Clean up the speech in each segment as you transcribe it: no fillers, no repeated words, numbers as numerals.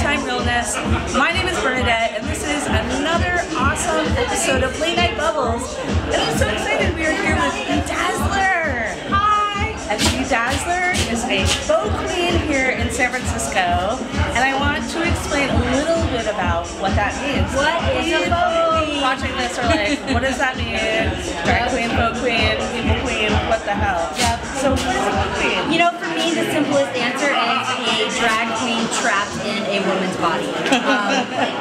Daytime Realness. My name is Bernadette, and this is another awesome episode of Latenite Bubbles. And I'm so excited we are here with Bea Dazzler. Hi! And Bea Dazzler is a faux queen here in San Francisco, and I want to explain a little bit about what that means. What is a faux queen? Watching this are like, what does that mean? Drag queen, faux queen, people queen, what the hell? Yep. So what is a faux queen? You know, for me, the simplest answer is a drag queen trapped in a woman's body.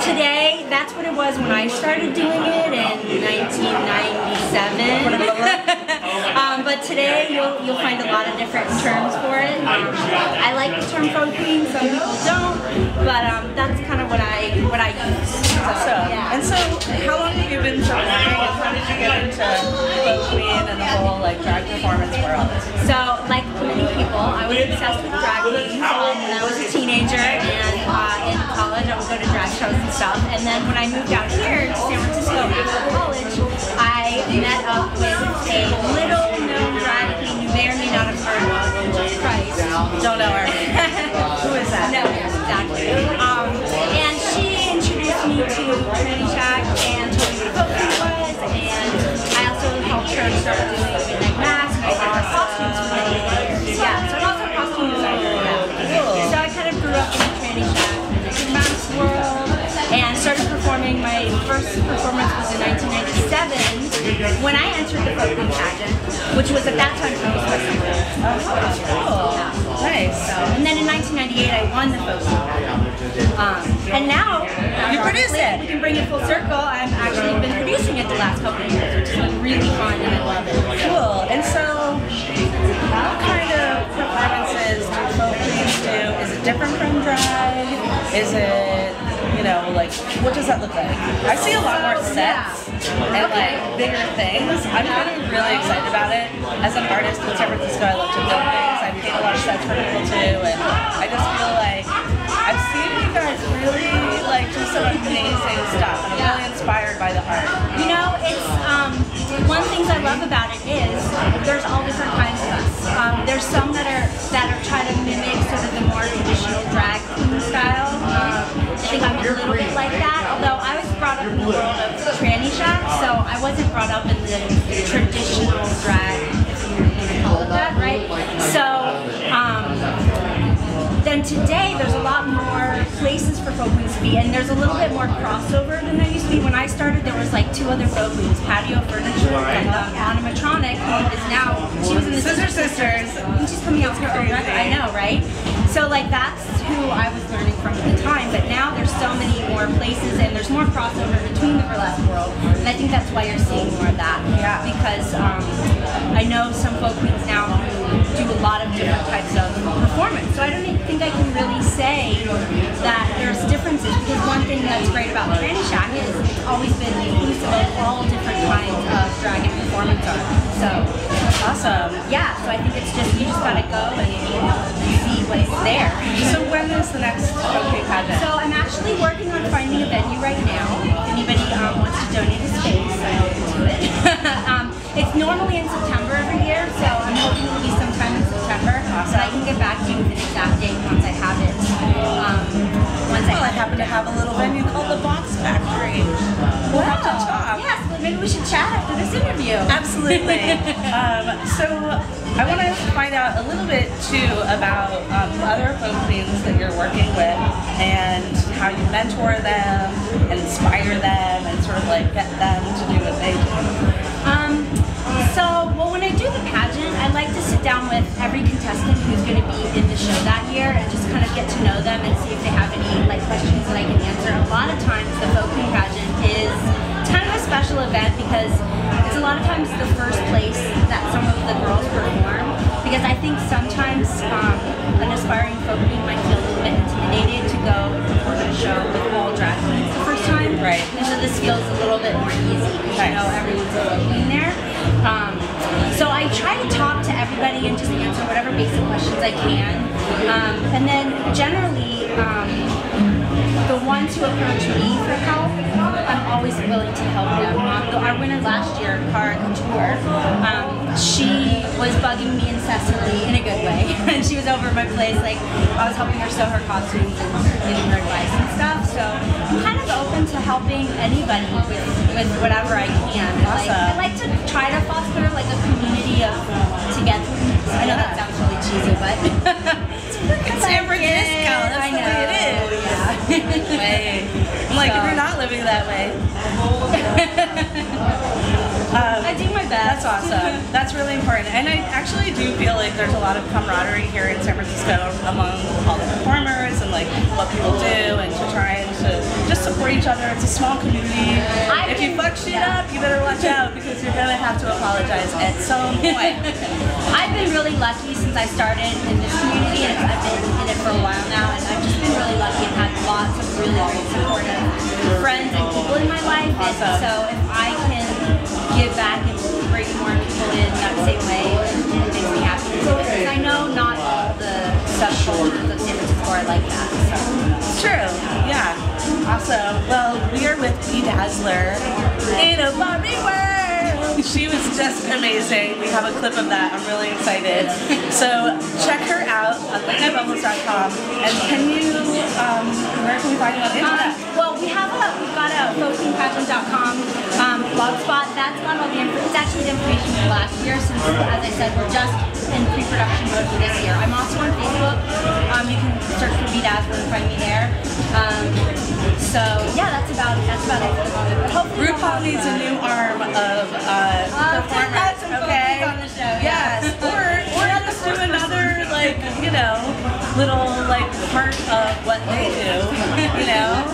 Today, that's what it was when I started doing it in 1997. But today, you'll find a lot of different terms for it. I like the term faux queen, some people don't, but that's kind of what I use. Awesome. Yeah. And so, how long have you been performing, and how did you get into faux queen and the whole like drag performance world? So, like many people, I was obsessed with drag queens when I was a teenager, and in college I would go to drag shows and stuff. And then when I moved out here to San Francisco after college, I met up with a little-known drag queen you may or may not have heard of, Jesus Christ. Don't know her. Who is that? No, exactly. And she introduced me to Tranny Shack and told me what a faux queen was, and I also helped her start doing midnight mass and I did her costumes for many years. Yeah, so I'm also a costume designer. So I kind of grew up in the Tranny Shack, midnight mass world, and started performing. My first performance was in 1997 when I entered the faux queen pageant, which was at that time proposed by someone. Oh, cool. Yeah. Nice. So, and then in 1998 I won the faux queen pageant. And now You produce it. we can bring it full circle. I've actually been producing it the last couple of years, which has been really fun and I love it. Cool. And so, what kind of performances do faux queens do? Is it different from drag? Is it, you know, like, what does that look like? I see a lot more sets and like bigger things. I'm kind of really excited about it. As an artist in San Francisco, I love to build things. I've made a lot of sets for people too, and I just feel like I've seen you guys really like do some amazing stuff. I'm really inspired by the art. You know, it's one of the things I love about it is there's all different kinds of us. There's some that are trying to mimic sort of the more traditional drag queen style. I think I'm a little bit like that, although I was brought up in the world of Tranny Shack, so I wasn't brought up in the traditional drag, if you want to call it that, right? So, then today there's a lot more places for faux queens to be, and there's a little bit more crossover than there used to be. When I started, there was like 2 other faux queens, Patio Furniture and Animatronic, who is now, she was in the Scissor Sisters, and she's coming out with her own record. I know, right? So like that's who I was learning from at the time, but now there's so many more places and there's more crossover between the burlesque world, and I think that's why you're seeing more of that. Yeah. Because I know some faux queens now who do a lot of different types of performance, so I don't even think I can really say that there's differences, because one thing that's great about Tranny Shack is it's always been inclusive of all different kinds of drag and performance art. So Awesome. yeah, so I think it's just, you just gotta go and see what's there. So when is the next faux queen pageant? So I'm actually working on finding a venue right now. If anybody wants to donate a space, I'm open to it. It's normally in September every year, so I'm hoping it'll be sometime in September. So I can get back to you with an exact date once I have it. I happen to have a little venue called the Box Factory. We'll have to talk. Yes, well, maybe we should chat after this interview. Absolutely. So I want to find out a little bit too about other faux queens that you're working with and how you mentor them, inspire them, and sort of like get them to do what they do. Well, when I do the pageant, I like to sit down with every contestant who's going to be in the show that year and just kind of get to know them and see if they have any like questions that I can answer. A lot of times, the faux queen pageant is kind of a special event because it's a lot of times the first place that some of the girls perform. Because I think sometimes an aspiring faux queen might feel a little bit intimidated to go and perform at a show with all drag queens the first time. Right. And so this feels a little bit more easy because you know everyone's a faux queen there. So I try to talk to everybody and just answer whatever basic questions I can. And then generally, the ones who approach me for help, I'm always willing to help them. Our winner last year, Cara Couture, she was bugging me incessantly in a good way. And she was over at my place, like, I was helping her sew her costumes and giving her advice and stuff. So I'm kind of open to helping anybody with whatever I can. Awesome. I like to try to foster like a community of togetherness. I know that sounds really cheesy, but it's San Francisco. That's the way it is. Yeah. I'm like, if you're not living that way. I do my best. That's awesome. That's really important. And I actually do feel like there's a lot of camaraderie here in San Francisco among all the performers and like what people do, and to try and to just support each other. It's a small community. If you fuck shit up, you better watch out, because you're gonna have to apologize at some point. I've been really lucky since I started in this community, and I've been in it for a while now, and I've just been really lucky and had lots of really supportive friends and people in my life. Awesome. And so if I can give back and bring more people in that same way, it makes me happy. Because I know not all the subcultures of San Francisco are like that. So. It's true. Yeah. Awesome. Well, we are with Bea Dazzler in a Barbie world. She was just amazing. We have a clip of that. I'm really excited. So check her out at LateniteBubbles.com. And can you, where can we find you on the internet? Well, we've got a folkingpageant.com blogspot. That's got all the information. It's actually the information from last year, since, as I said, we're just in pre-production mode for this year. I'm also on Facebook. You can search for Bea Dazzler and find me there. So yeah, that's about it for the moment. But hopefully RuPaul needs a new arm of performers. Okay. On the show, yes. Or just do another, like, you know, little like part of what they do. You know.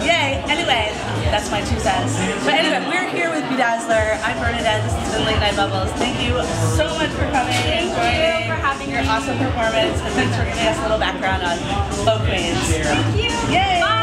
Yay. Anyway, that's my 2 cents. But anyway, we're here with Bea Dazzler. I'm Bernadette. This has been Latenite Bubbles. Thank you so much for coming and joining. For having your me. awesome performance, and thanks for giving us a little background on Folk Queens. Thank you. Yay. Bye.